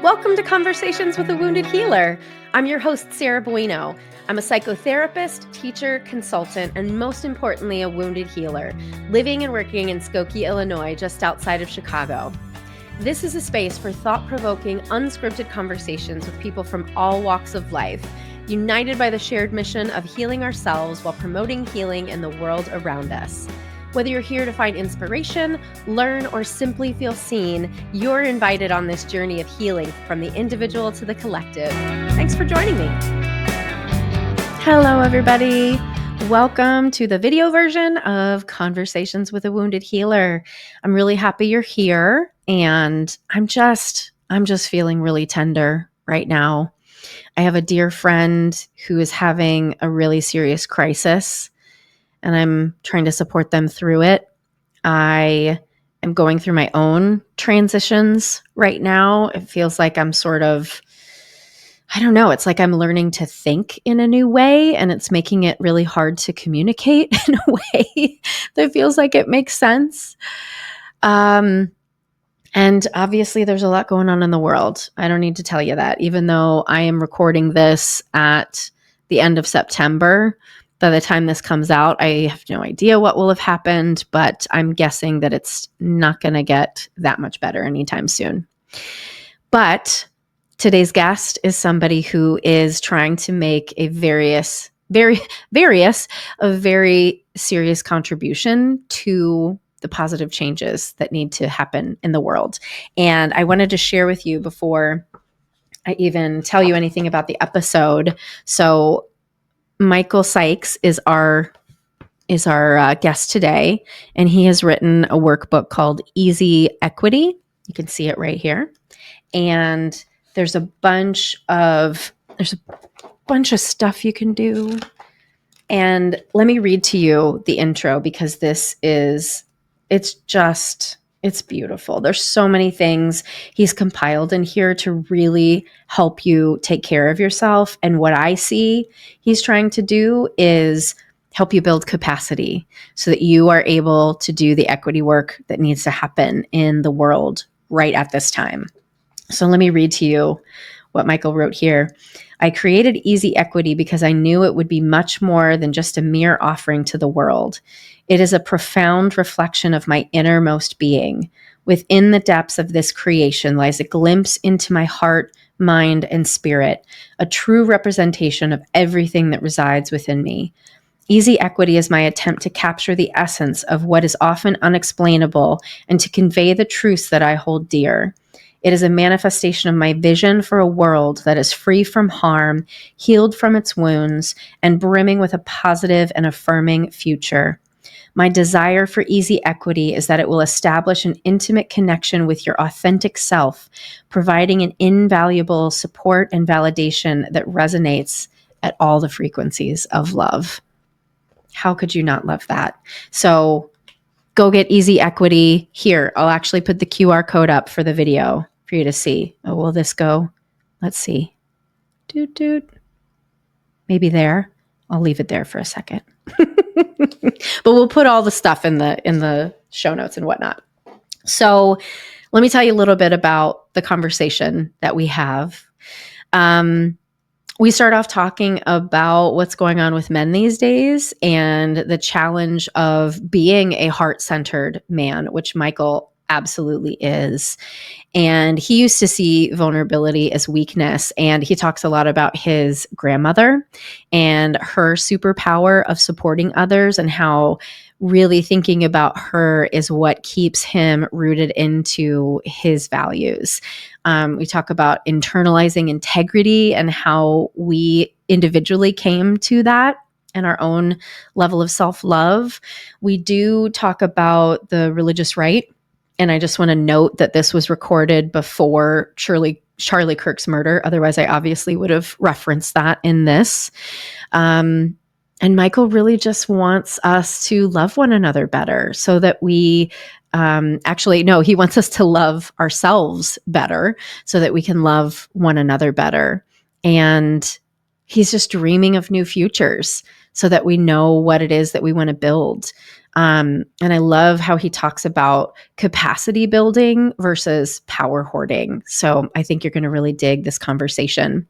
Welcome to Conversations with a Wounded Healer. I'm your host, Sarah Bueno. I'm a psychotherapist, teacher, consultant, and most importantly, a wounded healer, living and working in Skokie, Illinois, just outside of Chicago. This is a space for thought-provoking, unscripted conversations with people from all walks of life, united by the shared mission of healing ourselves while promoting healing in the world around us. Whether you're here to find inspiration, learn, or simply feel seen, you're invited on this journey of healing from the individual to the collective. Thanks for joining me. Hello, everybody. Welcome to the video version of Conversations with a Wounded Healer. I'm really happy you're here, and I'm just feeling really tender right now. I have a dear friend who is having a really serious crisis, and I'm trying to support them through it. I am going through my own transitions right now. It feels like I'm sort of, I don't know, it's like I'm learning to think in a new way, and it's making it really hard to communicate in a way that feels like it makes sense. And obviously there's a lot going on in the world. I don't need to tell you that, even though I am recording this at the end of September. By the time this comes out, I have no idea what will have happened, but I'm guessing that it's not going to get that much better anytime soon. But today's guest is somebody who is trying to make a very serious contribution to the positive changes that need to happen in the world. And I wanted to share with you before I even tell you anything about the episode. So Michael Sykes is our guest today, and he has written a workbook called Easy Equity. You can see it right here. And there's a bunch of stuff you can do. And let me read to you the intro, because it's beautiful. There's so many things he's compiled in here to really help you take care of yourself. And what I see he's trying to do is help you build capacity so that you are able to do the equity work that needs to happen in the world right at this time. So let me read to you what Michael wrote here. I created Easy Equity because I knew it would be much more than just a mere offering to the world. It is a profound reflection of my innermost being. Within the depths of this creation lies a glimpse into my heart, mind, and spirit, a true representation of everything that resides within me. Easy Equity is my attempt to capture the essence of what is often unexplainable and to convey the truths that I hold dear. It is a manifestation of my vision for a world that is free from harm, healed from its wounds, and brimming with a positive and affirming future. My desire for Easy Equity is that it will establish an intimate connection with your authentic self, providing an invaluable support and validation that resonates at all the frequencies of love. How could you not love that? So go get Easy Equity. Here, I'll actually put the QR code up for the video for you to see. Oh, will this go? Let's see. Doot. Maybe there. I'll leave it there for a second. But we'll put all the stuff in the show notes and whatnot. So let me tell you a little bit about the conversation that we have. We start off talking about what's going on with men these days and the challenge of being a heart-centered man, which Michael absolutely is. And he used to see vulnerability as weakness. And he talks a lot about his grandmother and her superpower of supporting others, and how really thinking about her is what keeps him rooted into his values. We talk about internalizing integrity and how we individually came to that and our own level of self-love. We do talk about the religious right. And I just want to note that this was recorded before Charlie Kirk's murder. Otherwise, I obviously would have referenced that in this. And Michael really just wants us to love one another better so that we he wants us to love ourselves better so that we can love one another better. And he's just dreaming of new futures so that we know what it is that we want to build. And I love how he talks about capacity building versus power hoarding. So I think you're going to really dig this conversation.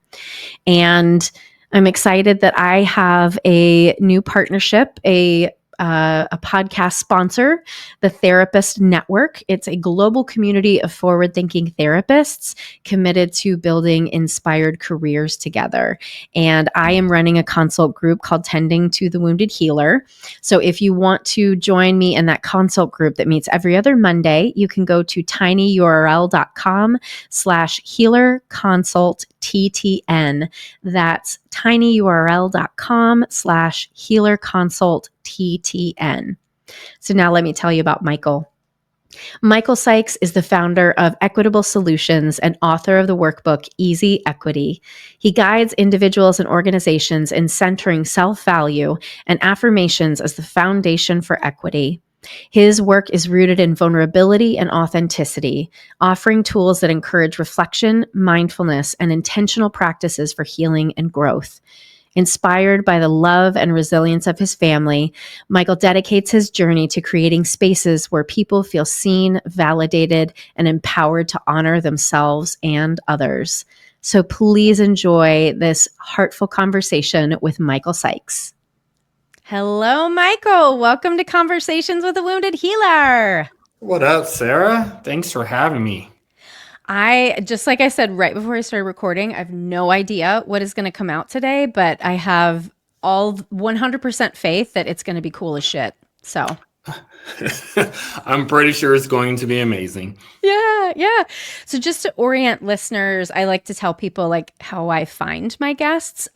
And I'm excited that I have a new partnership, a podcast sponsor, the Therapist Network. It's a global community of forward thinking therapists committed to building inspired careers together. And I am running a consult group called Tending to the Wounded Healer. So if you want to join me in that consult group that meets every other Monday, you can go to tinyurl.com/healer consult TTN. That's tinyurl.com/healer consult TTN. So now let me tell you about Michael. Michael Sykes is the founder of Equitable Solutions and author of the workbook Easy Equity. He guides individuals and organizations in centering self-value and affirmations as the foundation for equity. His work is rooted in vulnerability and authenticity, offering tools that encourage reflection, mindfulness, and intentional practices for healing and growth. Inspired by the love and resilience of his family, Michael dedicates his journey to creating spaces where people feel seen, validated, and empowered to honor themselves and others. So please enjoy this heartful conversation with Michael Sykes. Hello, Michael. Welcome to Conversations with a Wounded Healer. What up, Sarah? Thanks for having me. Just like I said right before I started recording, I have no idea what is going to come out today, but I have all 100% faith that it's going to be cool as shit. So I'm pretty sure it's going to be amazing. Yeah. So just to orient listeners, I like to tell people like how I find my guests.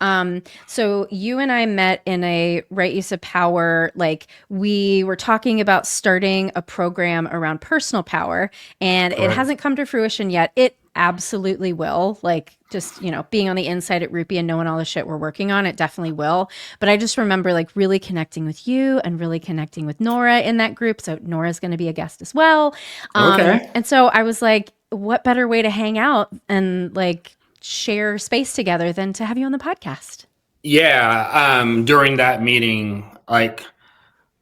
So you and I met in a Right Use of Power, like we were talking about starting a program around personal power, and it hasn't come to fruition yet. It absolutely will. Like just, being on the inside at Rupee and knowing all the shit we're working on, it definitely will. But I just remember like really connecting with you and really connecting with Nora in that group. So Nora's going to be a guest as well. Okay. And so I was like, what better way to hang out and like share space together than to have you on the podcast? Yeah. During that meeting, like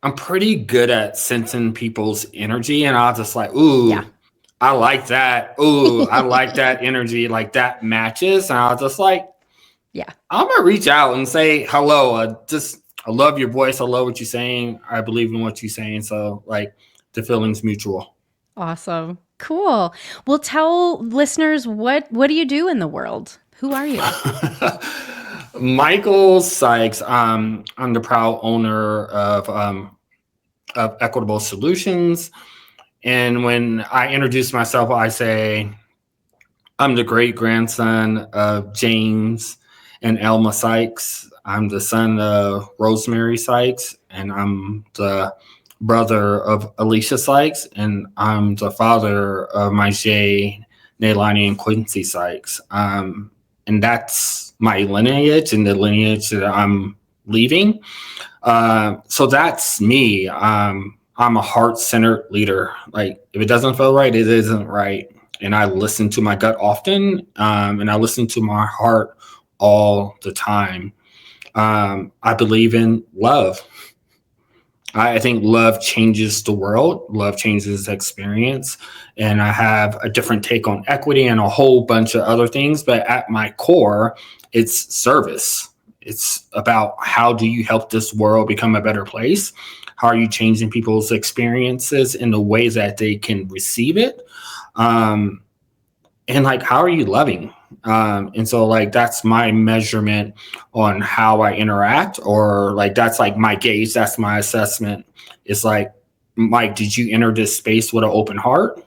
I'm pretty good at sensing people's energy, and I was just like, ooh, Yeah. I like that. Ooh, I like that energy. Like that matches. And I was just like, yeah, I'm gonna reach out and say hello. I love your voice. I love what you're saying. I believe in what you're saying. So like the feeling's mutual. awesome. Cool. Well, tell listeners what do you do in the world? Who are you? Michael Sykes. I'm the proud owner of Equitable Solutions. And when I introduce myself, I say I'm the great grandson of James and Elma Sykes. I'm the son of Rosemary Sykes, and I'm the brother of Alicia Sykes, and I'm the father of my Jay, Nailani, and Quincy Sykes. And that's my lineage and the lineage that I'm leaving. So that's me. I'm a heart-centered leader. Like if it doesn't feel right, it isn't right. And I listen to my gut often, and I listen to my heart all the time. I believe in love. I think love changes the world. Love changes experience. And I have a different take on equity and a whole bunch of other things. But at my core, it's service. It's about how do you help this world become a better place? How are you changing people's experiences in the way that they can receive it? And like, how are you loving? And so like, that's my measurement on how I interact, or like, that's like my gauge. That's my assessment. It's like, Mike, did you enter this space with an open heart?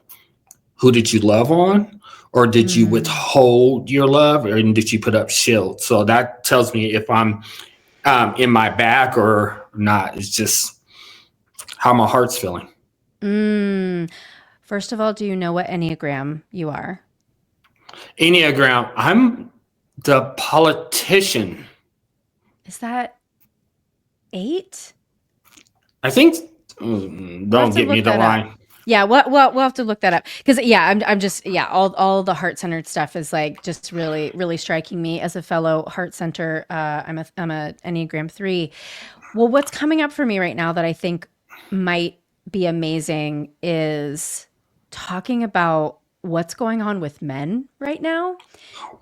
Who did you love on? Or did you withhold your love, or did you put up shields? So that tells me if I'm in my back or not. It's just how my heart's feeling. First of all, do you know what Enneagram you are? Enneagram, I'm the politician. Is that 8? I think, don't get me the line. Up. Yeah, we'll have to look that up because I'm just all the heart centered stuff is like just really really striking me as a fellow heart center. I'm a Enneagram 3. Well, what's coming up for me right now that I think might be amazing is talking about what's going on with men right now,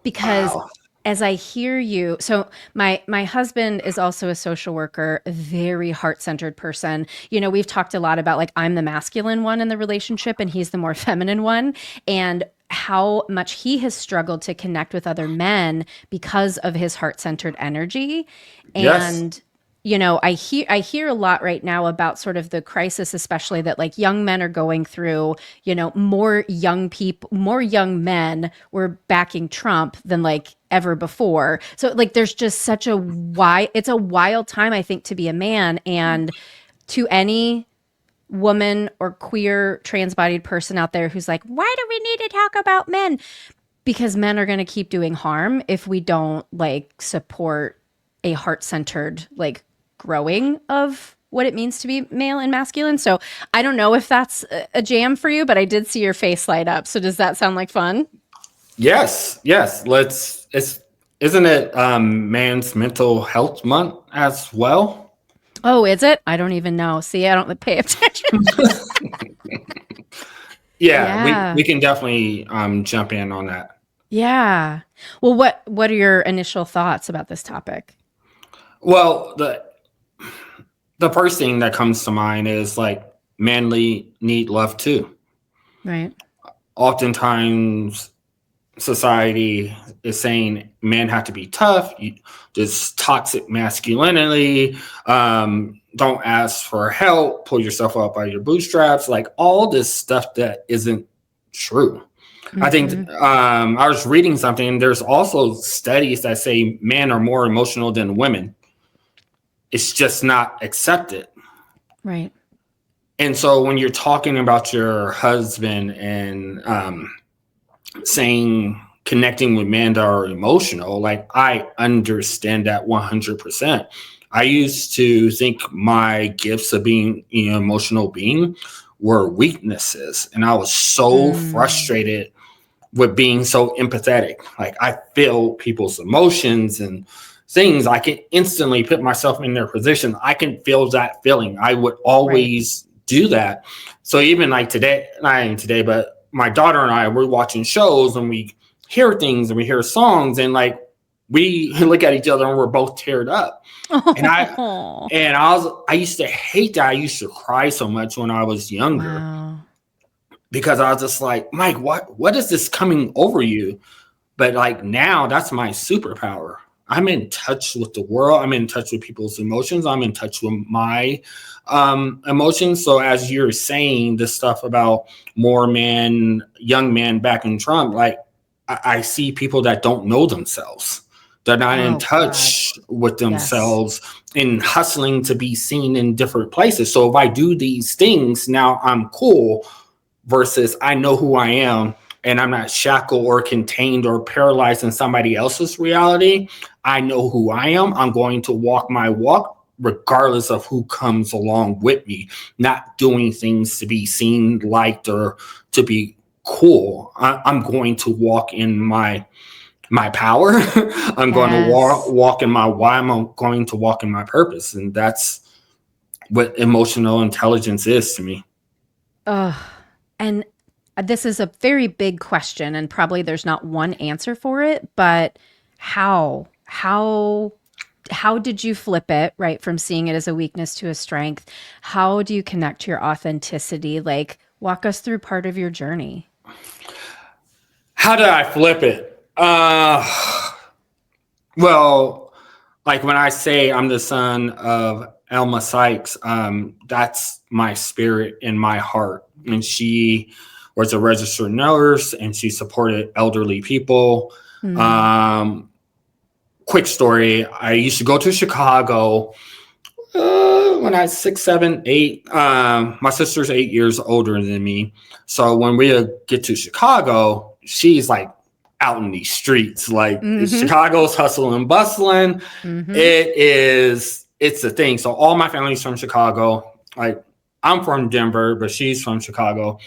because Wow. as I hear you, so my husband is also a social worker, a very heart-centered person. You know, we've talked a lot about like I'm the masculine one in the relationship and he's the more feminine one, and how much he has struggled to connect with other men because of his heart-centered energy. Yes. And you know, I hear a lot right now about sort of the crisis, especially that like young men are going through. You know, more young men were backing Trump than like ever before. So like, there's just such a it's a wild time, I think, to be a man. And to any woman or queer trans-bodied person out there who's like, why do we need to talk about men? Because men are going to keep doing harm if we don't like support a heart-centered like growing of what it means to be male and masculine. So I don't know if that's a jam for you, but I did see your face light up. So does that sound like fun? Yes. Yes. Isn't it Man's Mental Health Month as well? Oh, is it? I don't even know. See, I don't pay attention. Yeah, we Yeah. can definitely jump in on that. Yeah. Well, what are your initial thoughts about this topic? Well, the first thing that comes to mind is like manly need love too. Right. Oftentimes society is saying men have to be tough, this toxic masculinity, don't ask for help, pull yourself up by your bootstraps, like all this stuff that isn't true. I think Mm-hmm. I was reading something. There's also studies that say men are more emotional than women. It's just not accepted. Right. And so when you're talking about your husband and saying connecting with men that are emotional, like I understand that 100%. I used to think my gifts of being an emotional being were weaknesses, and I was so Mm, frustrated with being so empathetic. Like I feel people's emotions and things. I can instantly put myself in their position. I can feel that feeling. I would right. always do that. So even like today, not even today, but my daughter and I, we're watching shows and we hear things and we hear songs and like we look at each other and we're both teared up. And I Oh, and I used to hate that. I used to cry so much when I was younger wow. because I was just like, Mike, what is this coming over you? But like now, that's my superpower. I'm in touch with the world. I'm in touch with people's emotions. I'm in touch with my emotions. So as you're saying this stuff about more men, young men back in Trump, like I see people that don't know themselves. They're not in Oh God. touch with Yes. themselves and hustling to be seen in different places. So if I do these things, now I'm cool versus I know who I am and I'm not shackled or contained or paralyzed in somebody else's reality. I know who I am. I'm going to walk my walk regardless of who comes along with me, not doing things to be seen, liked, or to be cool. I'm going to walk in my power. I'm going to Yes. walk in my why. I'm going to walk in my purpose. And that's what emotional intelligence is to me. Ugh. And this is a very big question, and probably there's not one answer for it, but how? How did you flip it, right, from seeing it as a weakness to a strength? How do you connect to your authenticity? Like, walk us through part of your journey. How did I flip it? Well, like when I say I'm the son of Elma Sykes, that's my spirit in my heart. And she was a registered nurse and she supported elderly people. Mm. Um, Quick story, I used to go to Chicago when I was 6, 7, 8. My sister's 8 years older than me. So when we get to Chicago, she's like out in these streets. Like Mhm. Chicago's hustling and bustling. Mhm. It's a thing. So all my family's from Chicago. Like I'm from Denver, but she's from Chicago.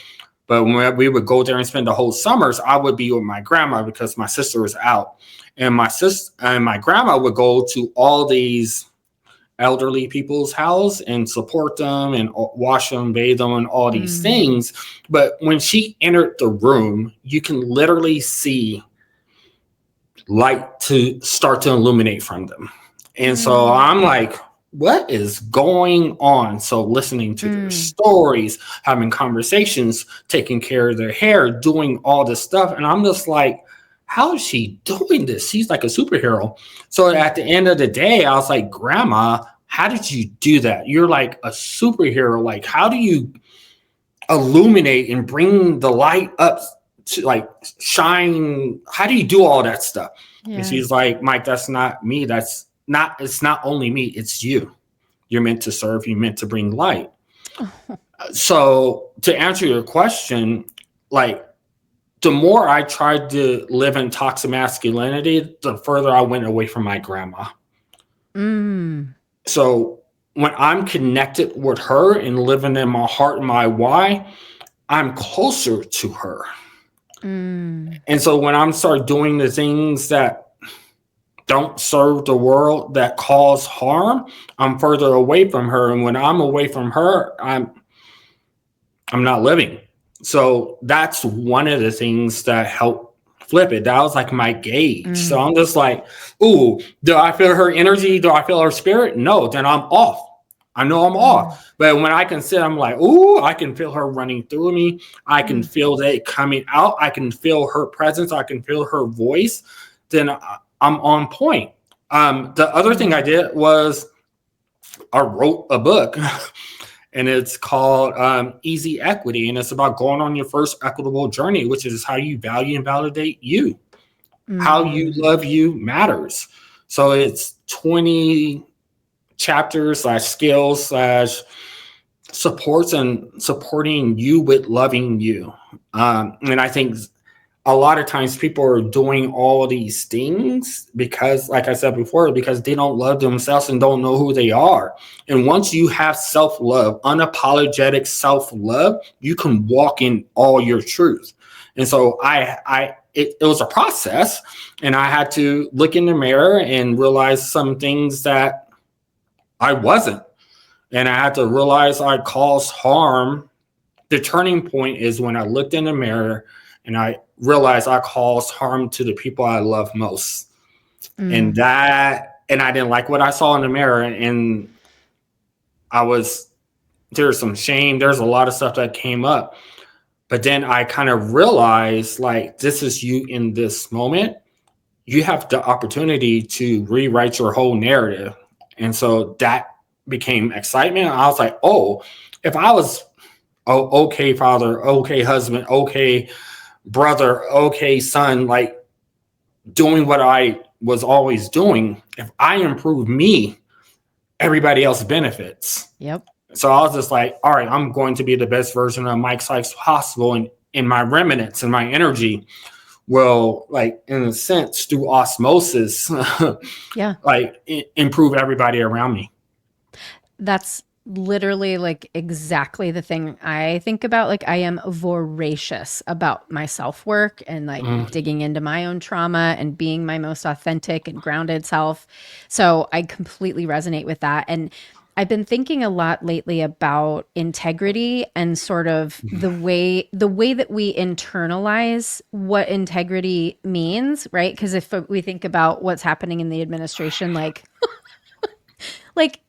But when we would go there and spend the whole summers, I would be with my grandma because my sister was out. And my sister and my grandma would go to all these elderly people's house and support them and wash them, bathe them, and all these things. But when she entered the room, you can literally see light to start to illuminate from them. And so I'm like, what is going on? So listening to their stories, having conversations, taking care of their hair, doing all this stuff. And I'm just like, how is she doing this? She's like a superhero. So at the end of the day, I was like, Grandma, how did you do that? You're like a superhero. Like, how do you illuminate and bring the light up to like shine? How do you do all that stuff? Yeah. And she's like, Mike, that's not me. It's not only me, it's you. You're meant to serve, you're meant to bring light. So to answer your question, like the more I tried to live in toxic masculinity, the further I went away from my grandma. So when I'm connected with her and living in my heart and my why, I'm closer to her. And so when I'm start doing the things that don't serve the world, that cause harm, I'm further away from her. And when I'm away from her, I'm not living. So that's one of the things that helped flip it. That was like my gauge. So I'm just like, ooh, do I feel her energy? Do I feel her spirit? No, then I'm off. I know I'm off. But when I can sit, I'm like, ooh, I can feel her running through me. I can feel that coming out. I can feel her presence. I can feel her voice. Then I'm on point. The other thing I did was I wrote a book and it's called Easy Equity. And it's about going on your first equitable journey, which is how you value and validate you. How you love you matters. So it's 20 chapters / skills / supports and supporting you with loving you. And I think a lot of times people are doing all these things because, like I said before, because they don't love themselves and don't know who they are. And once you have self-love, unapologetic self-love, you can walk in all your truth. And so it was a process, and I had to look in the mirror and realize some things that I wasn't. And I had to realize I caused harm. The turning point is when I looked in the mirror and I realized I caused harm to the people I love most. And I didn't like what I saw in the mirror. And there's some shame. There's a lot of stuff that came up. But then I kind of realized, like, this is you in this moment. You have the opportunity to rewrite your whole narrative. And so that became excitement. I was like, oh, if I was okay father, okay husband, okay brother, okay son, like doing what I was always doing, if I improve me, everybody else benefits. Yep. So I was just like, all right, I'm going to be the best version of Mike Sykes possible. And in my remnants and my energy will, like, in a sense, through osmosis, like improve everybody around me. That's literally like exactly the thing I think about. Like, I am voracious about my self-work and like digging into my own trauma and being my most authentic and grounded self. So I completely resonate with that. And I've been thinking a lot lately about integrity and sort of the way that we internalize what integrity means, right? Because if we think about what's happening in the administration, like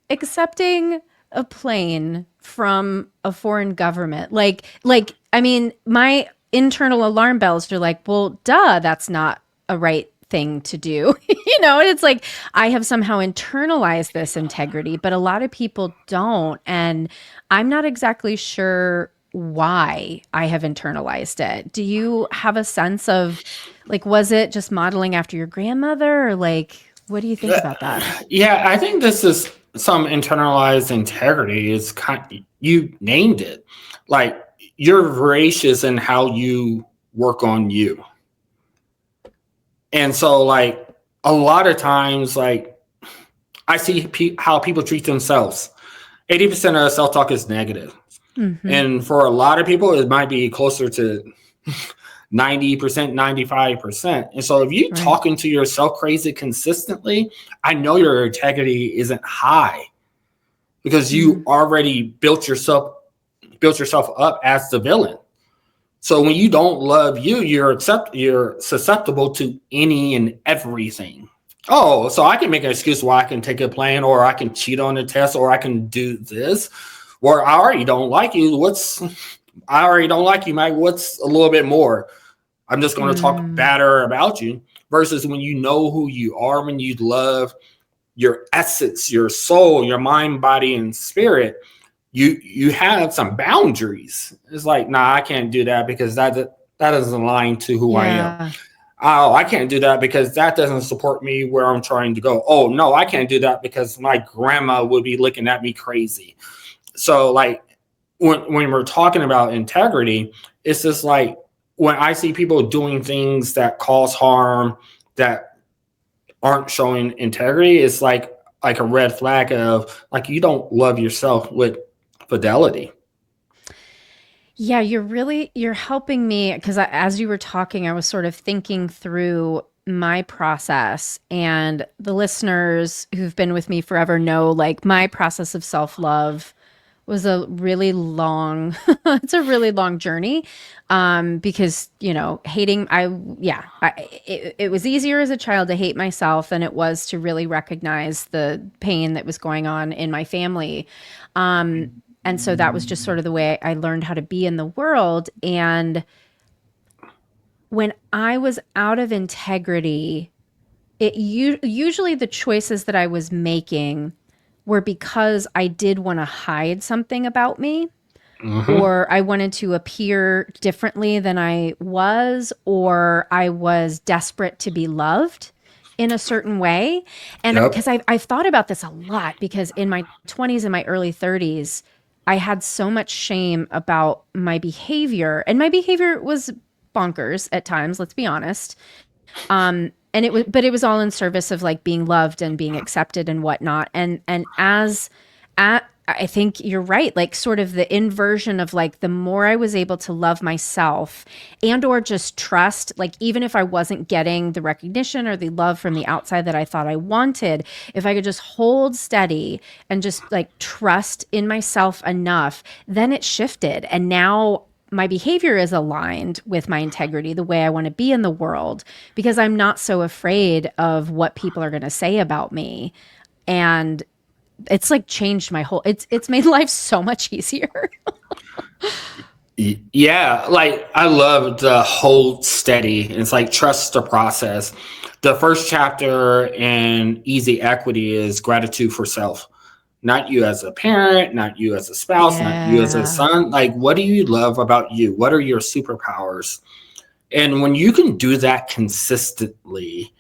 accepting a plane from a foreign government, I mean, my internal alarm bells are like, well, duh, that's not a right thing to do, and it's like, I have somehow internalized this integrity, but a lot of people don't. And I'm not exactly sure why I have internalized it. Do you have a sense of, like, was it just modeling after your grandmother, or like, what do you think about that? Yeah, I think this is some internalized integrity. Is you named it. Like, you're voracious in how you work on you. And so, like, a lot of times, like, I see how people treat themselves. 80% of self-talk is negative. And for a lot of people, it might be closer to 90%, 95%. And so if you're talking to yourself crazy consistently, I know your integrity isn't high. because you Mm. already built yourself up as the villain. So when you don't love you, you're susceptible to any and everything. Oh, so I can make an excuse why I can take a plane, or I can cheat on the test, or I can do this. Or I already don't like you. I already don't like you, Mike. What's a little bit more? I'm just going to talk Mm. better about you. Versus when you know who you are, when you love your essence, your soul, your mind, body, and spirit, you have some boundaries. It's like, nah, I can't do that because that doesn't align to who I am. Yeah. Oh, I can't do that because that doesn't support me where I'm trying to go. Oh no, I can't do that because my grandma would be looking at me crazy. So like when we're talking about integrity, it's just like when I see people doing things that cause harm, that aren't showing integrity, it's like a red flag of like you don't love yourself with fidelity. Yeah, you're helping me because as you were talking, I was sort of thinking through my process, and the listeners who've been with me forever know like my process of self-love was a really long it's a really long journey, because hating I yeah it was easier as a child to hate myself than it was to really recognize the pain that was going on in my family. And so that was just sort of the way I learned how to be in the world. And when I was out of integrity, usually the choices that I was making were because I did want to hide something about me, Mm-hmm. or I wanted to appear differently than I was, or I was desperate to be loved in a certain way. And because Yep. I've thought about this a lot, because in my 20s and my early 30s, I had so much shame about my behavior, and my behavior was bonkers at times, let's be honest. And it was all in service of like being loved and being accepted and whatnot. And as at I think you're right, like sort of the inversion of like the more I was able to love myself and or just trust, like even if I wasn't getting the recognition or the love from the outside that I thought I wanted, if I could just hold steady and just like trust in myself enough, then it shifted. And now my behavior is aligned with my integrity, the way I want to be in the world, because I'm not so afraid of what people are going to say about me. And it's like changed my whole it's made life so much easier. Yeah, like I love the hold steady. It's like trust the process. The first chapter in Easy Equity is gratitude for self. Not you as a parent, not you as a spouse, not you as a Yeah. son. Like, what do you love about you? What are your superpowers? And when you can do that consistently,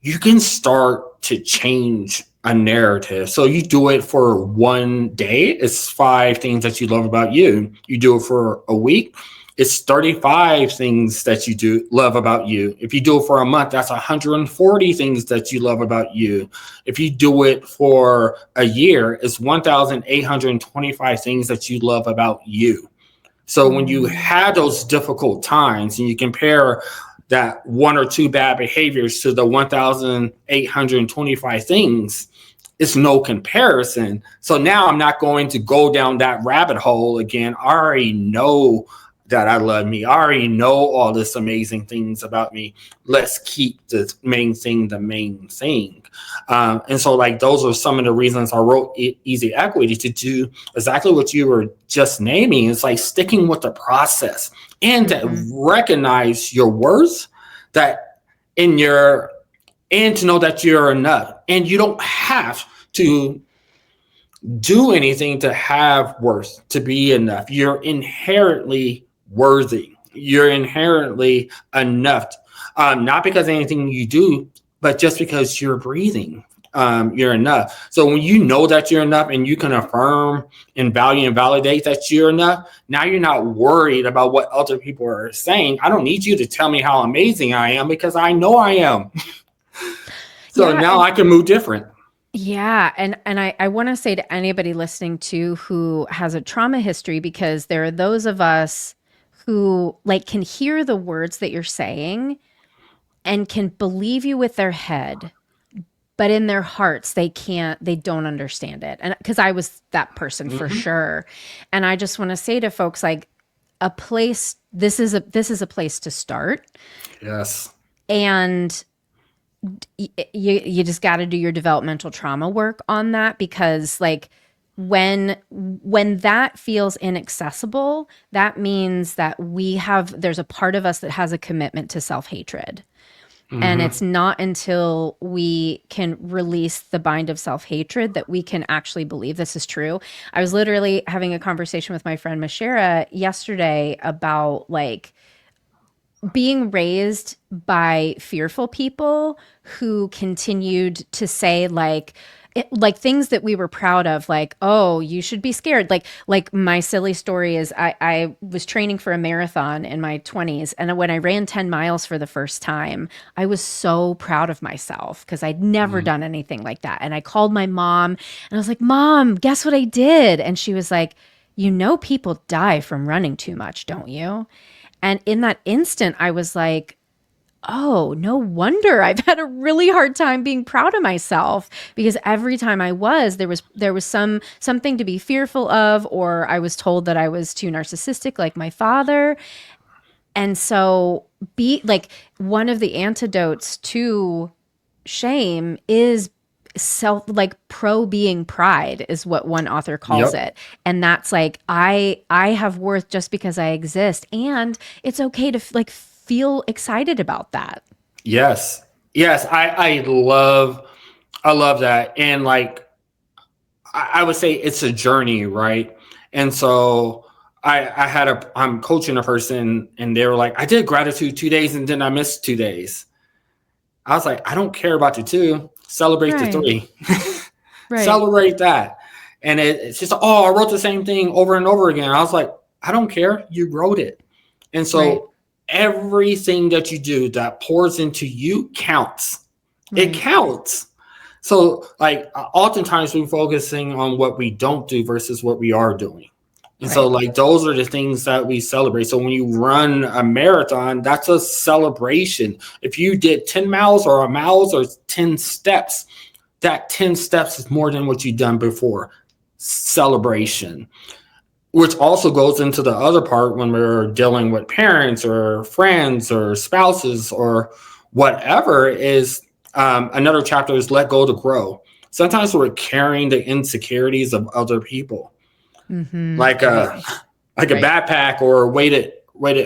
you can start to change a narrative. So you do it for one day, it's 5 things that you love about you. You do it for a week, it's 35 things that you do love about you. If you do it for a month, that's 140 things that you love about you. If you do it for a year, it's 1,825 things that you love about you. So when you Mm. have those difficult times and you compare that one or two bad behaviors to the 1,825 things, it's no comparison. So now I'm not going to go down that rabbit hole again. I already know that I love me. I already know all this amazing things about me. Let's keep the main thing the main thing. And so, like, those are some of the reasons I wrote Easy Equity, to do exactly what you were just naming. It's like sticking with the process and to Mm-hmm. recognize your worth, that in your and to know that you're enough. And you don't have to do anything to have worth, to be enough. You're inherently worthy. You're inherently enough. Not because of anything you do, but just because you're breathing. You're enough. So when you know that you're enough and you can affirm and value and validate that you're enough, now you're not worried about what other people are saying. I don't need you to tell me how amazing I am because I know I am. So Yeah, now and I can move different. I want to say to anybody listening too who has a trauma history, because there are those of us who like can hear the words that you're saying and can believe you with their head, but in their hearts they don't understand it. And because I was that person for Hmm. sure. And I just want to say to folks, like, a place, this is a place to start. Yes. And you just got to do your developmental trauma work on that, because like when that feels inaccessible, that means that there's a part of us that has a commitment to self-hatred. And Hmm. it's not until we can release the bind of self-hatred that we can actually believe this is true. I was literally having a conversation with my friend Mashera yesterday about like being raised by fearful people who continued to say like things that we were proud of, like, oh, you should be scared. Like my silly story is I was training for a marathon in my 20s, and when I ran 10 miles for the first time, I was so proud of myself because I'd never Hmm. done anything like that. And I called my mom and I was like, Mom, guess what I did? And she was like, you know, people die from running too much, don't you? And in that instant, I was like, oh, no wonder I've had a really hard time being proud of myself, because every time I was, there was something to be fearful of, or I was told that I was too narcissistic like my father. And so be like, one of the antidotes to shame is self, like, pro being pride is what one author calls Yep. it. And that's like, I have worth just because I exist, and it's okay to like feel excited about that. Yes. Yes. I love that. And like, I would say it's a journey, right? And so I'm coaching a person and they were like, I did gratitude 2 days and then I missed 2 days. I was like, I don't care about the two. Celebrate the Right. three. Right. Celebrate that. And it's just, oh, I wrote the same thing over and over again. I was like, I don't care. You wrote it. And Right. so everything that you do that pours into you counts. It Right. counts. So, like, oftentimes we're focusing on what we don't do versus what we are doing. And so, Right. like, those are the things that we celebrate. So, when you run a marathon, that's a celebration. If you did 10 miles or a miles or 10 steps, that 10 steps is more than what you've done before. Celebration, which also goes into the other part when we're dealing with parents or friends or spouses or whatever is another chapter is let go to grow. Sometimes we're carrying the insecurities of other people, Mm-hmm. like Right. a Right. backpack or weighted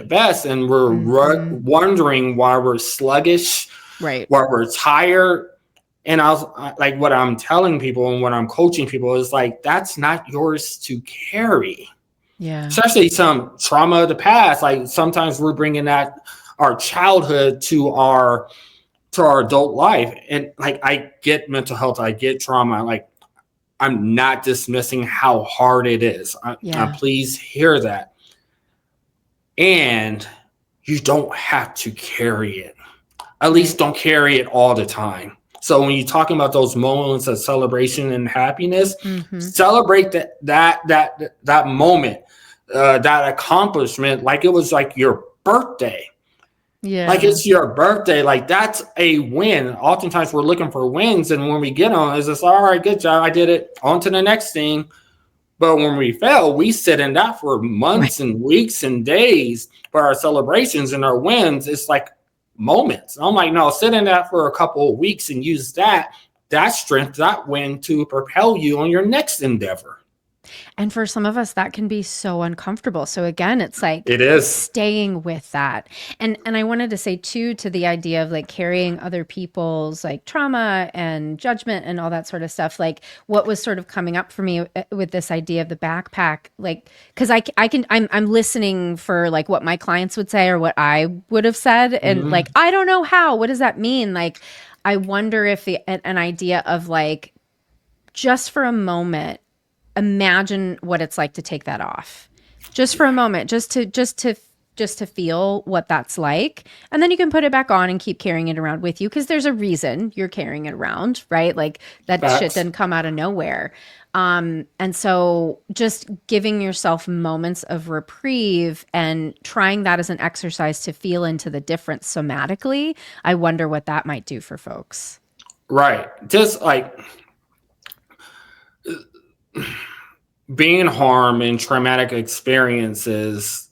vest, and we're Mm-hmm. wondering why we're sluggish, Right. why we're tired. And like, what I'm telling people and what I'm coaching people is like, that's not yours to carry, Yeah. especially some trauma of the past. Like, sometimes we're bringing that our childhood to our adult life. And like, I get mental health, I get trauma. Like, I'm not dismissing how hard it is. Yeah. Please hear that. And you don't have to carry it. At least Right. don't carry it all the time. So when you're talking about those moments of celebration and happiness, Mm-hmm. celebrate that moment, that accomplishment, like it was like your birthday. Like, Yeah. it's your birthday. Like, that's a win. Oftentimes we're looking for wins, and when we get on, it's just, all right, good job, I did it. On to the next thing. But when we fail, we sit in that for Right. months and weeks and days. But our celebrations and our wins, it's like moments. I'm like, no, sit in that for a couple of weeks and use that strength, that win to propel you on your next endeavor. And for some of us, that can be so uncomfortable. So again, it's like It is. staying with that. And I wanted to say too, to the idea of like carrying other people's like trauma and judgment and all that sort of stuff. Like, what was sort of coming up for me with this idea of the backpack, like, because I'm listening for like what my clients would say or what I would have said, and Mhm. like, I don't know how. What does that mean? Like, I wonder if an idea of like, just for a moment, imagine what it's like to take that off, just for a moment, just to feel what that's like, and then you can put it back on and keep carrying it around with you, because there's a reason you're carrying it around, right? Like, that shit Facts. didn't come out of nowhere. And so just giving yourself moments of reprieve and trying that as an exercise to feel into the difference somatically, I wonder what that might do for folks. Right. Just like being harmed and traumatic experiences,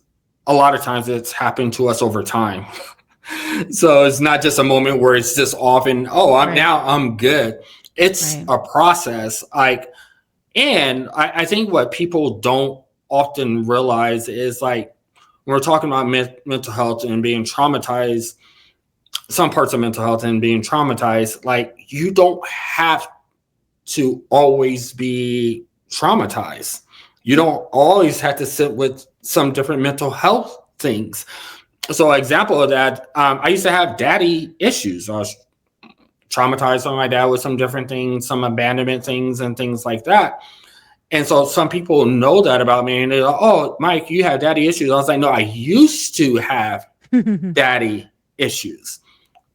a lot of times it's happened to us over time. So it's not just a moment where it's just off and oh, Right. I'm good. It's Right. a process. Like, and I think what people don't often realize is like when we're talking about mental health and being traumatized, some parts of mental health and being traumatized, like you don't have to always be traumatized. You don't always have to sit with some different mental health things. So, an example of that, I used to have daddy issues. I was traumatized by my dad with some different things, some abandonment things, and things like that. And so, some people know that about me, and they're like, "Oh, Mike, you have daddy issues." I was like, "No, I used to have daddy issues.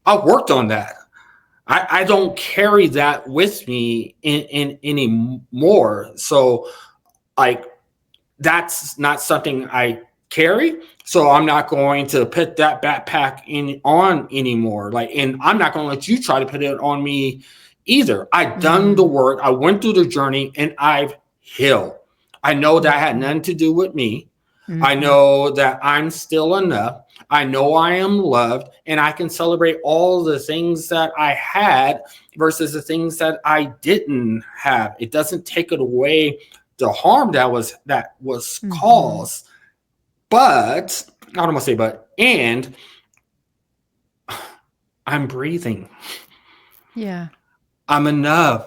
I worked on that. I don't carry that with me in anymore. So like that's not something I carry. So I'm not going to put that backpack in on anymore. Like, and I'm not going to let you try to put it on me either. I've done the Mm-hmm. work. I went through the journey and I've healed. I know that had Mm-hmm. nothing to do with me. I Mm-hmm. know that I'm still enough. I know I am loved and I can celebrate all the things that I had versus the things that I didn't have. It doesn't take it away the harm that was Mm-hmm. caused. But I don't want to say but and I'm breathing. Yeah. I'm enough.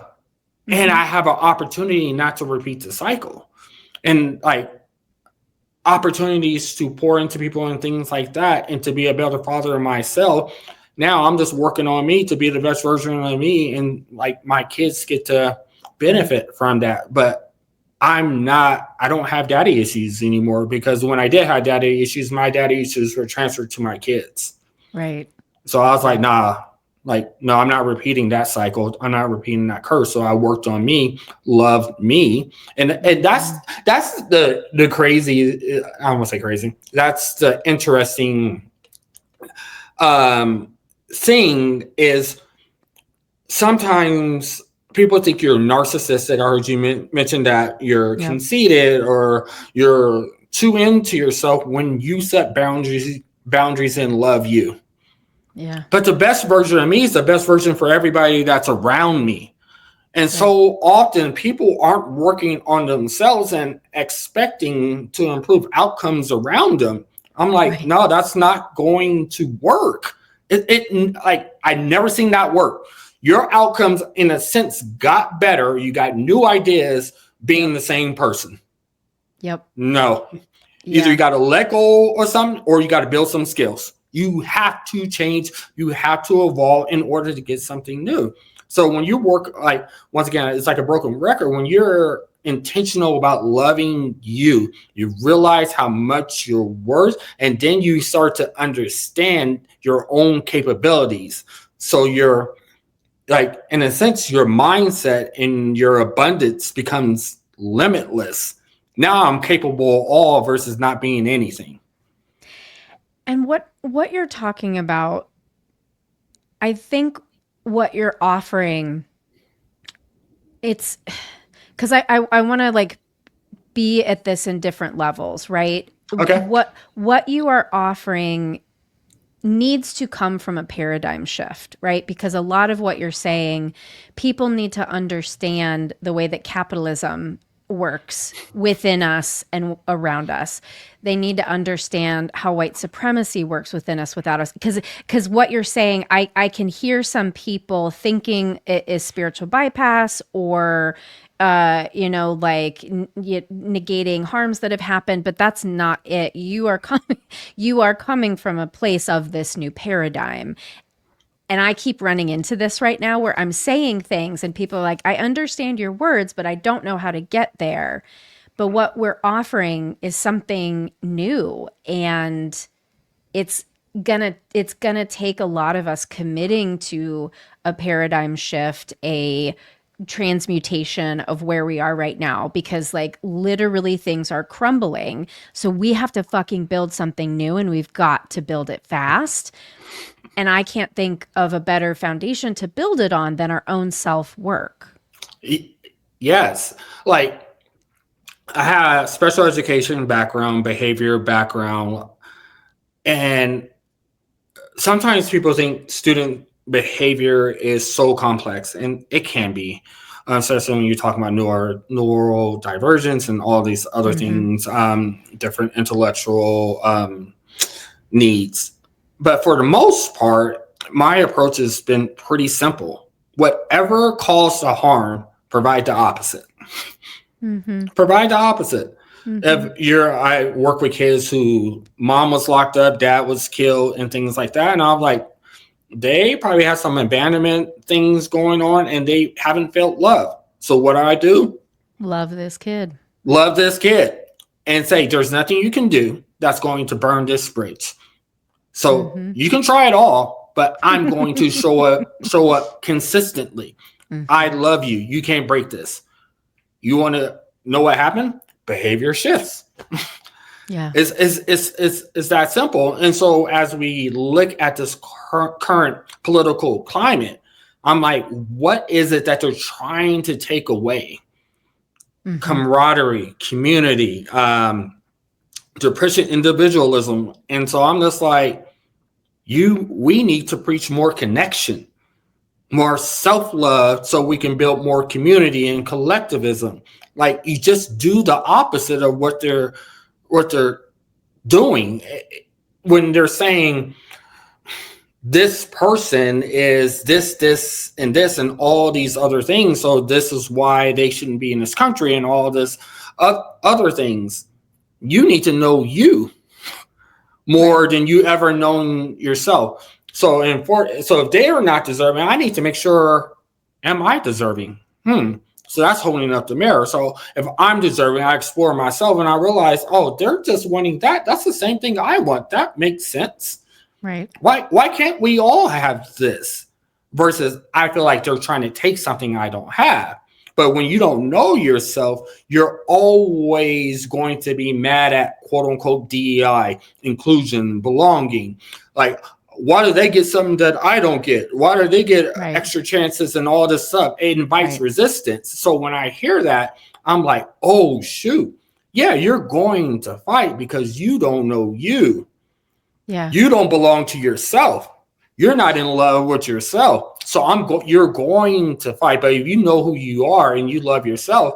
And Mm-hmm. I have an opportunity not to repeat the cycle. And like opportunities to pour into people and things like that and to be a better father of myself. Now I'm just working on me to be the best version of me and like my kids get to Right. benefit from that. But I don't have daddy issues anymore because when I did have daddy issues, my daddy issues were transferred to my kids. Right. So I was like, Right. nah, like, no, I'm not repeating that cycle. I'm not repeating that curse. So I worked on me, loved me. And Mm-hmm. that's the crazy, I don't want to say crazy. That's the interesting um thing is sometimes people think you're narcissistic. I heard you mention that you're Yep. conceited or you're too into yourself when you set boundaries and love you. Yeah. But the best version of me is the best version for everybody that's around me. And Right. so often people aren't working on themselves and expecting to improve outcomes around them. I'm like, Right. no, that's not going to work. It like I never seen that work. Your outcomes, in a sense, got better. You got new ideas being Yep. the same person. Yep. No, either you Yeah. got to let go or something, or you got to build some skills. You have to change. You have to evolve in order to get something new. So when you work, like once again, it's like a broken record. When you're intentional about loving you, you realize how much you're worth, and then you start to understand your own capabilities. So you're like, in a sense, your mindset and your abundance becomes limitless. Now I'm capable of all versus not being anything. And what you're talking about, I think what you're offering, it's because I want to like be at this in different levels, right? Okay. What you are offering needs to come from a paradigm shift, right? Because a lot of what you're saying, people need to understand the way that capitalism works within us and around us. They need to understand how white supremacy works within us without us. Because what you're saying, I can hear some people thinking it is spiritual bypass or like negating harms that have happened, but that's not it. You are coming from a place of this new paradigm. And I keep running into this right now where I'm saying things and people are like, I understand your words, but I don't know how to get there. But what we're offering is something new, and it's gonna take a lot of us committing to a paradigm shift, a transmutation of where we are right now, because like literally things are crumbling, so we have to fucking build something new and we've got to build it fast. And I can't think of a better foundation to build it on than our own self-work. Yes. Like, I had special education background, behavior background, and sometimes people think student behavior is so complex, and it can be, especially when you're talking about neurodivergence and all these other things, different intellectual needs. But for the most part, my approach has been pretty simple. Whatever caused the harm, provide the opposite. Provide the opposite. I work with kids who mom was locked up, dad was killed, and things like that. And I'm like, they probably have some abandonment things going on and they haven't felt love. So what do? Love this kid. Love this kid. And say, there's nothing you can do that's going to burn this bridge. So you can try it all, but I'm going to show up consistently. I love you. You can't break this. You want to know what happened? Behavior shifts. Yeah. It's that simple. And so as we look at this current political climate, I'm like, what is it that they're trying to take away? Camaraderie, community, they're pushing individualism. And so I'm just like, we need to preach more connection, more self-love, so we can build more community and collectivism. Like, you just do the opposite of what they're doing when they're saying this person is this and this and all these other things, so this is why they shouldn't be in this country and all this other things. You need to know you more than you ever known yourself. So if they are not deserving, I need to make sure, am I deserving? So that's holding up the mirror. So if I'm deserving, I explore myself and I realize, oh, they're just wanting that. That's the same thing I want. That makes sense. Right. Why can't we all have this? Versus I feel like they're trying to take something I don't have. But when you don't know yourself, you're always going to be mad at quote unquote DEI, inclusion, belonging. Like, why do they get something that I don't get? Why do they get extra chances and all this stuff? It invites resistance. So when I hear that, I'm like, oh, shoot. Yeah, you're going to fight because you don't know you. Yeah. You don't belong to yourself. You're not in love with yourself. So you're going to fight. But if you know who you are and you love yourself,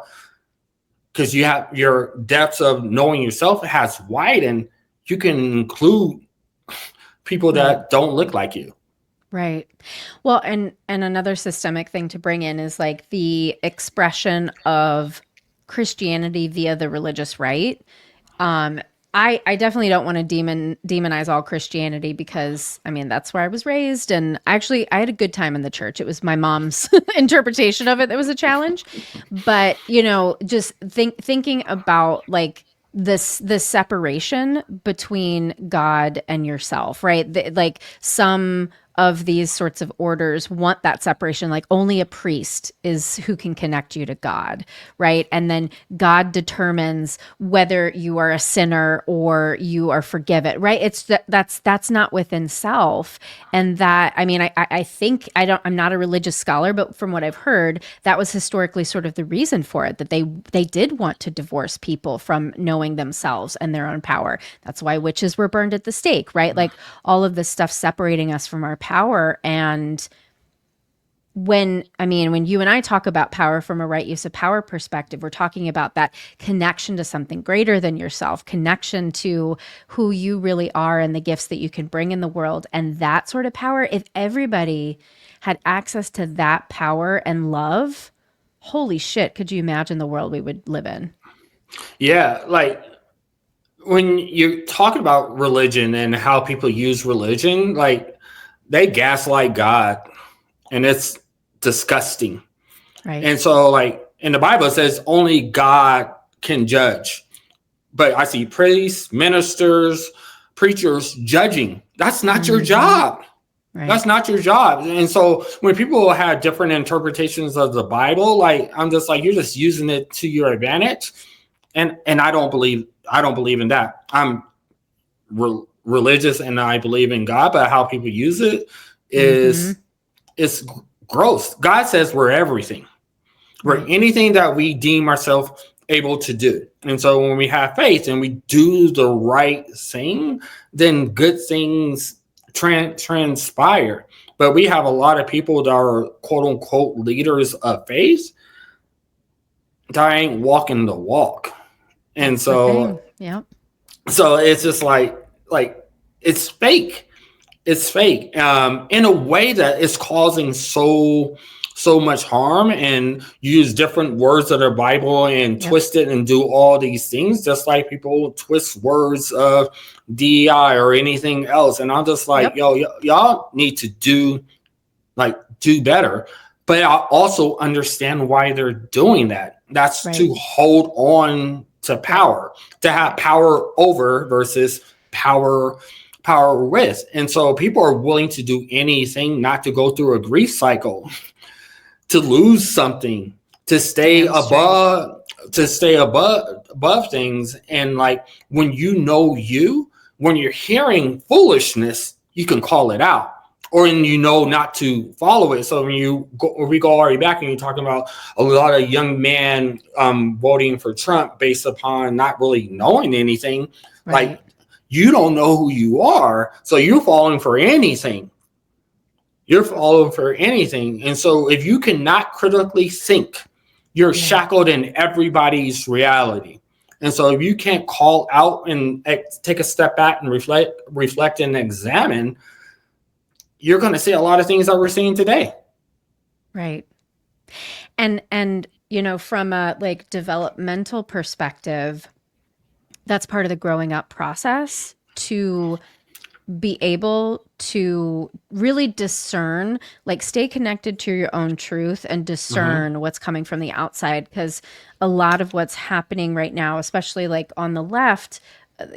because you have your depths of knowing yourself has widened, you can include people that don't look like you. Right. Well, and another systemic thing to bring in is like the expression of Christianity via the religious right. I definitely don't want to demonize all Christianity because, I mean, that's where I was raised. And actually, I had a good time in the church. It was my mom's interpretation of it that was a challenge. But, just thinking about like this separation between God and yourself, right? Like some of these sorts of orders want that separation, like only a priest is who can connect you to God, right? And then God determines whether you are a sinner or you are forgiven, right? It's that's not within self. And that, I mean, I think I'm not a religious scholar, but from what I've heard, that was historically sort of the reason for it, that they did want to divorce people from knowing themselves and their own power. That's why witches were burned at the stake, right? Like all of this stuff separating us from our power. And when you and I talk about power from a right use of power perspective, we're talking about that connection to something greater than yourself, connection to who you really are and the gifts that you can bring in the world. And that sort of power, if everybody had access to that power and love, holy shit, could you imagine the world we would live in? Yeah, like when you're talking about religion and how people use religion, like they gaslight God, and it's disgusting. Right. And so, like in the Bible, it says only God can judge. But I see priests, ministers, preachers judging. That's not your job. Right. That's not your job. And so when people have different interpretations of the Bible, like I'm just like, you're just using it to your advantage. And I don't believe in that. I'm religious and I believe in God, but how people use it Mm-hmm. is gross. God says we're everything. We're Right. anything that we deem ourselves able to do. And so when we have faith and we do the right thing, then good things transpire. But we have a lot of people that are quote unquote leaders of faith that ain't walking the walk. And That's the thing. so Yep. it's just like it's fake. It's fake in a way that is causing so much harm, and use different words of the Bible and Yep. twist it and do all these things, just like people twist words of DEI or anything else. And I'm just like, Yep. y'all need to do better. But I also understand why they're doing that. That's Right. to hold on to power, to have power over versus power with. And so people are willing to do anything not to go through a grief cycle, to lose something, to stay Damn straight. above things. And like when when you're hearing foolishness, you can call it out, or not to follow it. So when we go already back and you're talking about a lot of young men voting for Trump based upon not really knowing anything, Right. like you don't know who you are, so you're falling for anything. You're following for anything. And so if you cannot critically think, you're shackled in everybody's reality. And so if you can't call out and take a step back and reflect and examine, you're going to see a lot of things that we're seeing today. Right. And from a like developmental perspective, that's part of the growing up process, to be able to really discern, like stay connected to your own truth and discern what's coming from the outside. Because a lot of what's happening right now, especially like on the left,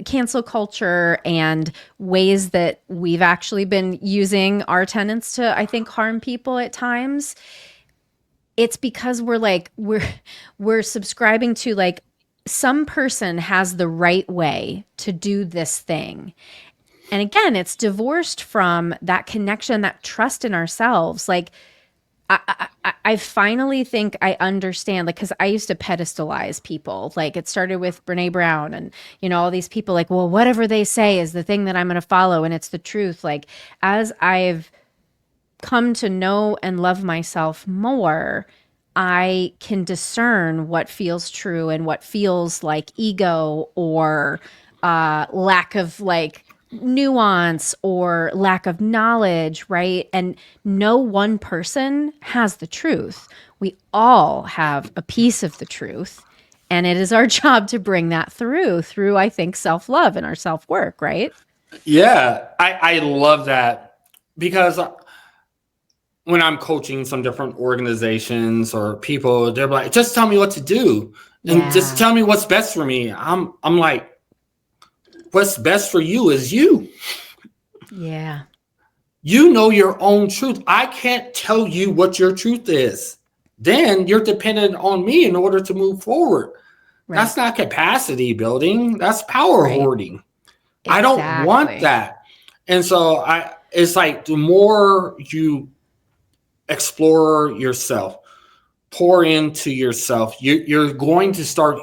cancel culture and ways that we've actually been using our tenets to, I think, harm people at times, it's because we're subscribing to like some person has the right way to do this thing. And again, it's divorced from that connection, that trust in ourselves. Like, I finally think I understand, like, because I used to pedestalize people. Like, it started with Brene Brown and, all these people, like, well, whatever they say is the thing that I'm going to follow, and it's the truth. Like, as I've come to know and love myself more, I can discern what feels true and what feels like ego or lack of like nuance or lack of knowledge, right? And no one person has the truth. We all have a piece of the truth. And it is our job to bring that through, I think, self-love and our self-work, right? Yeah, I love that, because when I'm coaching some different organizations or people, they're like, just tell me what to do and just Yeah. tell me what's best for me. I'm like, what's best for you is you. Yeah. You know your own truth. I can't tell you what your truth is. Then you're dependent on me in order to move forward. Right. That's not capacity building. That's power Right. hoarding. I don't want Exactly. that. And so it's like the more you explore yourself, pour into yourself, you're going to start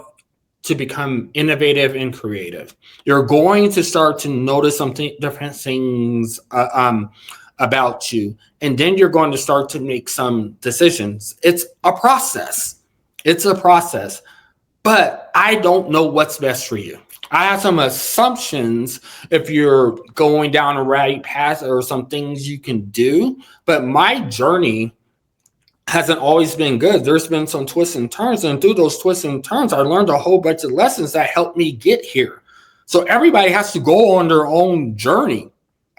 to become innovative and creative. You're going to start to notice something different things about you, and then you're going to start to make some decisions. It's a process. It's a process, but I don't know what's best for you. I have some assumptions if you're going down a right path or some things you can do, but my journey hasn't always been good. There's been some twists and turns, and through those twists and turns, I learned a whole bunch of lessons that helped me get here. So everybody has to go on their own journey,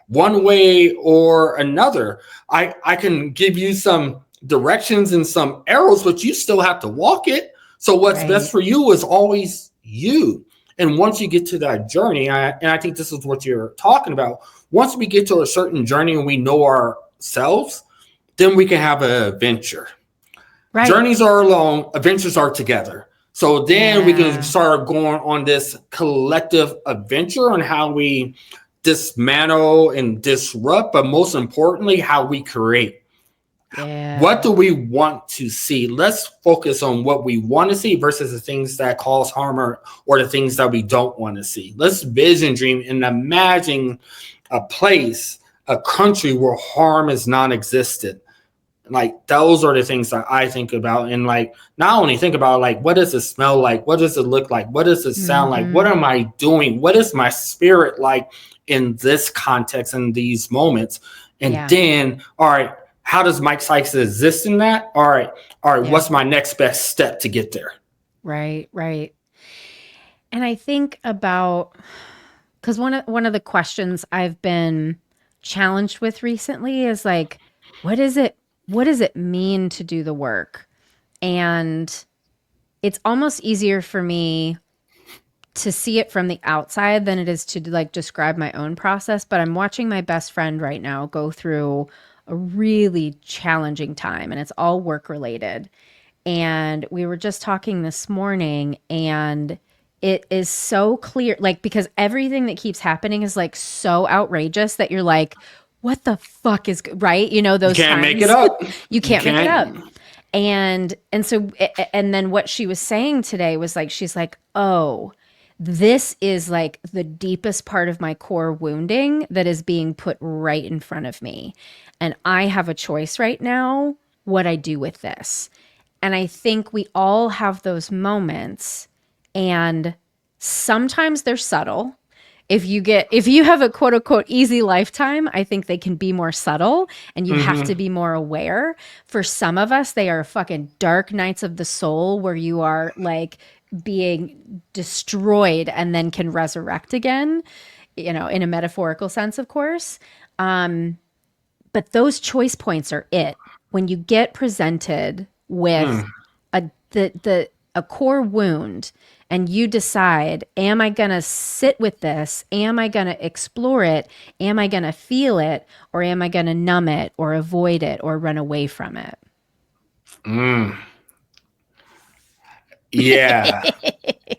one way or another. I can give you some directions and some arrows, but you still have to walk it. So what's best Right. for you is always you. And once you get to that journey, and I think this is what you're talking about, once we get to a certain journey and we know ourselves, then we can have an adventure. Right. Journeys are alone, adventures are together. So then we can Yeah. start going on this collective adventure on how we dismantle and disrupt, but most importantly, how we create. Yeah. What do we want to see? Let's focus on what we want to see versus the things that cause harm, or the things that we don't want to see. Let's vision dream and imagine a place, a country where harm is non-existent. Like, those are the things that I think about. And like, not only think about like, what does it smell like? What does it look like? What does it sound like? What am I doing? What is my spirit like in this context, in these moments? And then, all right, how does Mike Sykes exist in that? All right, what's my next best step to get there? Right. And I think about, because one of the questions I've been challenged with recently is like, what does it mean to do the work? And it's almost easier for me to see it from the outside than it is to like describe my own process. But I'm watching my best friend right now go through a really challenging time, and it's all work related. And we were just talking this morning, and it is so clear, like, because everything that keeps happening is like so outrageous that you're like, what the fuck is right? You know, those You can't times make it up. you can't make it up. And then what she was saying today was like, she's like, oh, this is like the deepest part of my core wounding that is being put right in front of me. And I have a choice right now what I do with this. And I think we all have those moments, and sometimes they're subtle. If you have a quote unquote easy lifetime, I think they can be more subtle and you have to be more aware. For some of us, they are fucking dark nights of the soul where you are like being destroyed and then can resurrect again, you know, in a metaphorical sense, of course. But those choice points are it. When you get presented with a core wound, and you decide, am I going to sit with this? Am I going to explore it? Am I going to feel it? Or am I going to numb it or avoid it or run away from it? Yeah.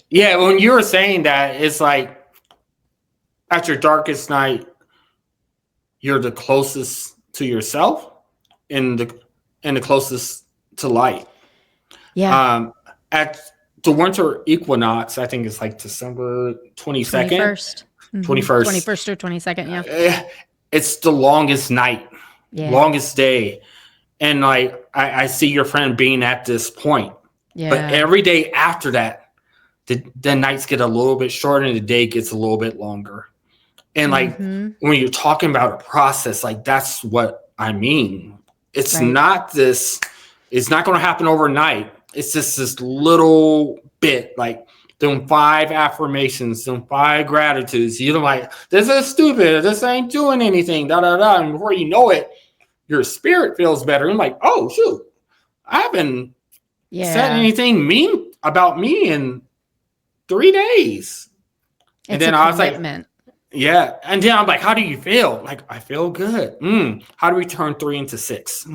Yeah. When you were saying that, it's like at your darkest night, you're the closest to yourself and the closest to light. Yeah. At the winter equinox, I think it's like December 22nd. 21st. 21st. 21st or 22nd, yeah. It's the longest night, Yeah. longest day. And like, I see your friend being at this point. Yeah. But every day after that, the nights get a little bit shorter and the day gets a little bit longer. And like, when you're talking about a process, like, that's what I mean. It's not this, it's not going to happen overnight. It's just this little bit, like them 5 affirmations, them 5 gratitudes. You're like, this is stupid. This ain't doing anything. Da da da. And before you know it, your spirit feels better. And like, oh shoot, I haven't said anything mean about me in 3 days. And then I was like, yeah. And then I'm like, how do you feel? Like, I feel good. How do we turn 3 into 6?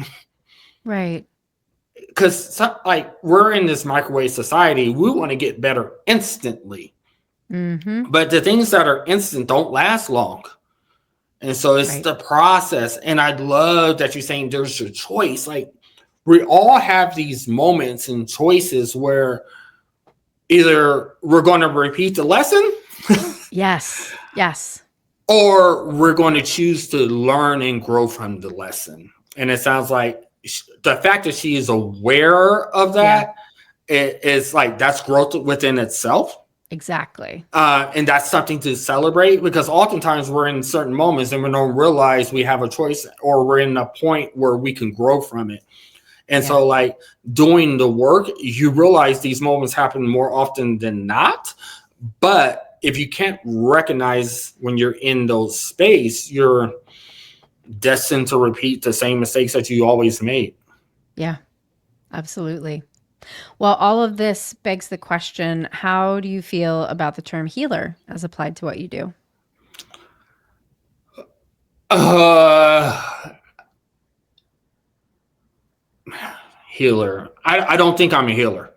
Right. Because like, we're in this microwave society. We want to get better instantly. But the things that are instant don't last long. And so it's the process. And I love that you're saying there's your choice. Like, we all have these moments and choices where either we're going to repeat the lesson. Yes. Or we're going to choose to learn and grow from the lesson. And it sounds like the fact that she is aware of that is like, that's growth within itself. Exactly. And that's something to celebrate, because oftentimes we're in certain moments and we don't realize we have a choice, or we're in a point where we can grow from it. And so like, doing the work, you realize these moments happen more often than not. But if you can't recognize when you're in those space, you're destined to repeat the same mistakes that you always made. Yeah, absolutely. Well, all of this begs the question, how do you feel about the term healer as applied to what you do? Healer. I don't think I'm a healer.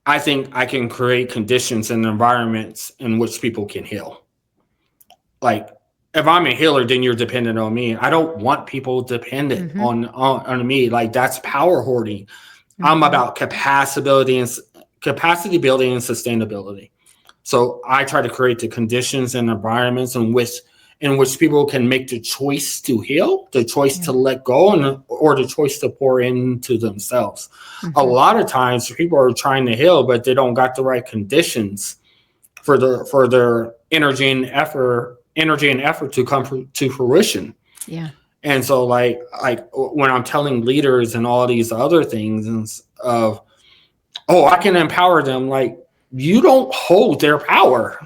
I think I can create conditions and environments in which people can heal. like, if I'm a healer, then you're dependent on me. I don't want people dependent on me. Like, that's power hoarding. I'm about capacity building and sustainability. So I try to create the conditions and environments in which people can make the choice to heal, the choice to let go, or the choice to pour into themselves. A lot of times people are trying to heal, but they don't got the right conditions for their energy and effort to come to fruition. Yeah. And so like when I'm telling leaders and all these other things of, oh, I can empower them, like, you don't hold their power.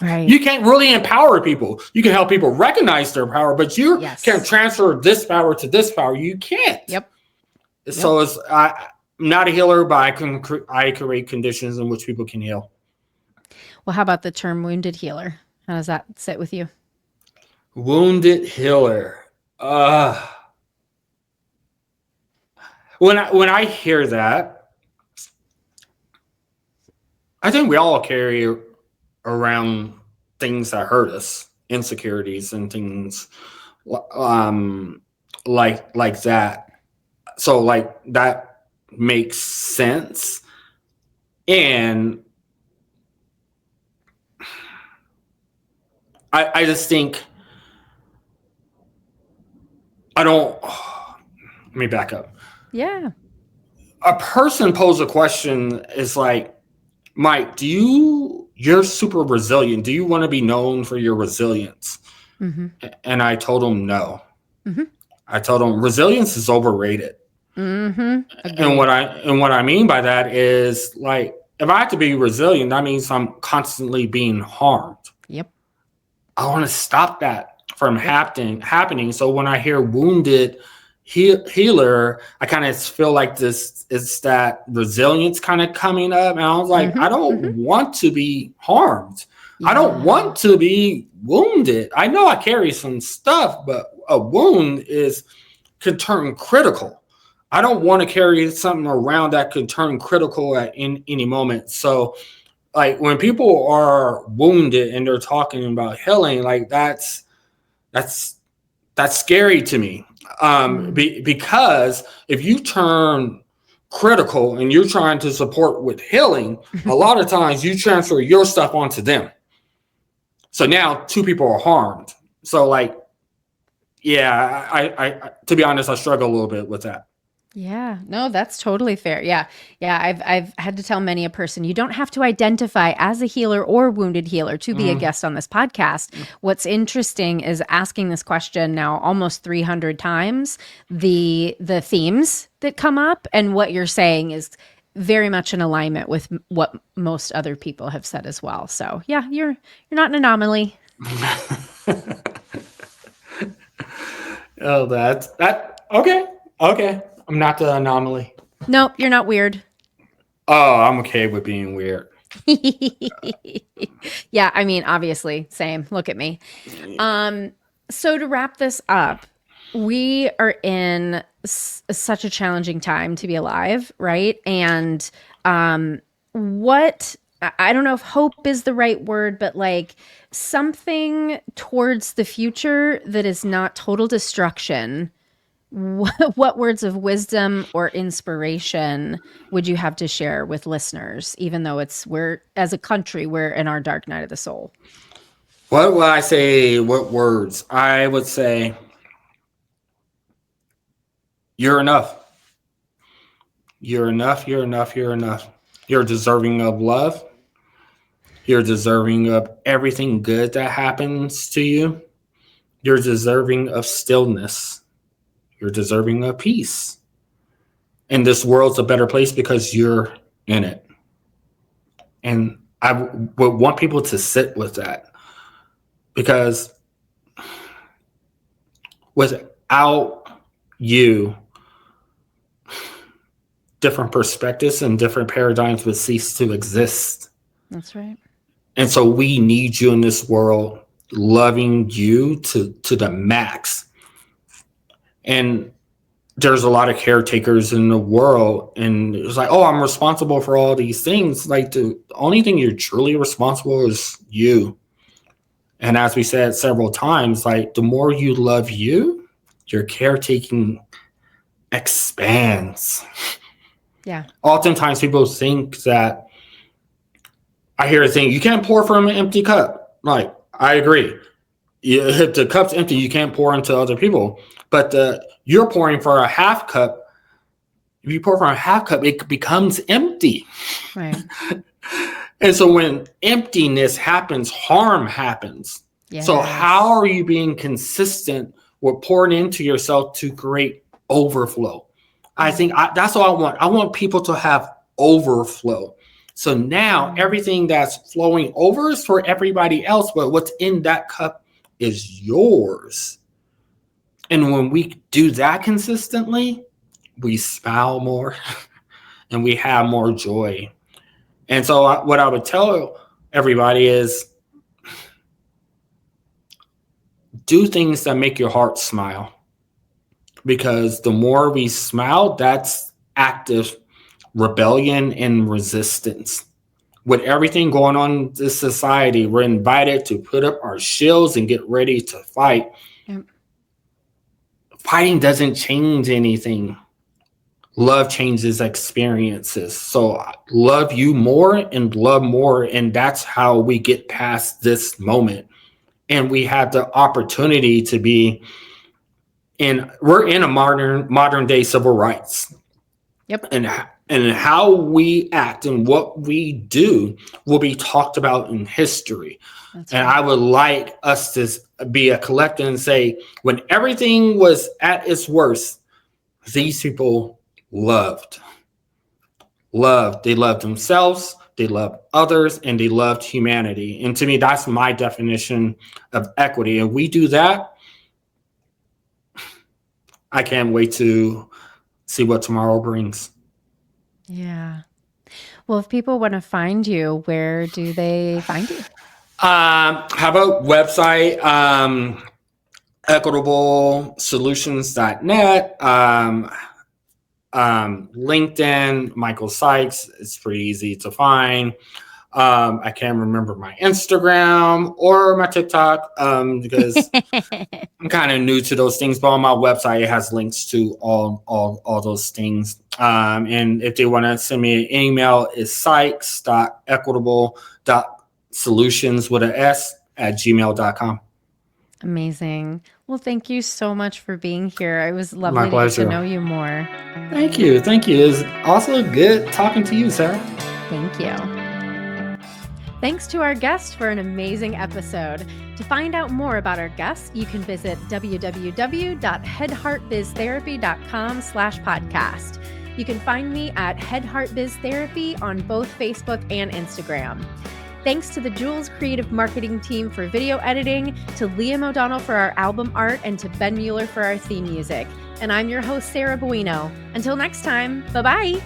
Right. You can't really empower people. You can help people recognize their power, but you can't transfer this power to this power. You can't. Yep. So I'm not a healer, but I create conditions in which people can heal. Well, how about the term wounded healer? How does that sit with you? Wounded healer. When I hear that, I think we all carry around things that hurt us, insecurities and things like that. So like that makes sense. And I just think let me back up. Yeah. A person posed a question is like, Mike, you're super resilient. Do you want to be known for your resilience? And I told him no. I told him resilience is overrated. And what I mean by that is, like, if I have to be resilient, that means I'm constantly being harmed. Yep. I want to stop that from happening. So when I hear wounded healer, I kind of feel like it's that resilience kind of coming up. And I was like, I don't want to be harmed. I don't want to be wounded. I know I carry some stuff, but a wound could turn critical. I don't want to carry something around that could turn critical at any moment. So like when people are wounded and they're talking about healing, like that's scary to me. Because if you turn critical and you're trying to support with healing, a lot of times you transfer your stuff onto them. So now two people are harmed. So like, yeah, I to be honest, I struggle a little bit with that. Yeah, no, that's totally fair. Yeah. I've had to tell many a person, you don't have to identify as a healer or wounded healer to be a guest on this podcast. What's interesting is asking this question now almost 300 times, the themes that come up and what you're saying is very much in alignment with what most other people have said as well. So yeah, you're not an anomaly. Oh, that. Okay. I'm not the anomaly. Nope, you're not weird. Oh, I'm okay with being weird. Yeah, I mean, obviously, same. Look at me. So to wrap this up, we are in such a challenging time to be alive, right? And I don't know if hope is the right word, but like something towards the future that is not total destruction. What words of wisdom or inspiration would you have to share with listeners, even though we're as a country, we're in our dark night of the soul? What would I say? What words? I would say, you're enough. You're enough. You're enough. You're enough. You're deserving of love. You're deserving of everything good that happens to you. You're deserving of stillness. You're deserving of peace. And this world's a better place because you're in it. And I would want people to sit with that, because without you, different perspectives and different paradigms would cease to exist. That's right. And so we need you in this world, loving you to the max. And there's a lot of caretakers in the world, and it's like, oh, I'm responsible for all these things. Like the only thing you're truly responsible is you. And as we said several times, like the more you love you, your caretaking expands. Yeah. Oftentimes people think that, I hear a thing, you can't pour from an empty cup. Like, I agree. If the cup's empty, you can't pour into other people. But you're pouring for a half cup. If you pour from a half cup, it becomes empty. Right. And so when emptiness happens, harm happens. Yes. So how are you being consistent with pouring into yourself to create overflow? I think that's what I want. I want people to have overflow. So now everything that's flowing over is for everybody else, but what's in that cup is yours. And when we do that consistently, we smile more and we have more joy. And so what I would tell everybody is do things that make your heart smile. Because the more we smile, that's active rebellion and resistance. With everything going on in this society, we're invited to put up our shields and get ready to fight. Yep. Fighting doesn't change anything. Love changes experiences. So love you more and love more. And that's how we get past this moment. And we have the opportunity to be we're in a modern day civil rights. Yep. And how we act and what we do will be talked about in history. That's and right. I would like us to be a collective and say, when everything was at its worst, these people loved. They loved themselves, they loved others, and they loved humanity. And to me, that's my definition of equity. And we do that. I can't wait to see what tomorrow brings. Yeah. Well, if people want to find you, where do they find you? How about website, equitablesolutions.net, LinkedIn, Michael Sykes. It's pretty easy to find. I can't remember my Instagram or my TikTok because I'm kind of new to those things. But on my website, it has links to all those things. And if they want to send me an email, it's sykes.equitable.solutions with an s@gmail.com. Amazing. Well, thank you so much for being here. It was lovely to get to know you more. Thank you. It's also good talking to you, Sarah. Thank you. Thanks to our guest for an amazing episode. To find out more about our guests, you can visit www.headheartbiztherapy.com/podcast. You can find me at headheartbiztherapy on both Facebook and Instagram. Thanks to the Jules Creative Marketing team for video editing, to Liam O'Donnell for our album art, and to Ben Mueller for our theme music. And I'm your host, Sarah Buino. Until next time, bye-bye.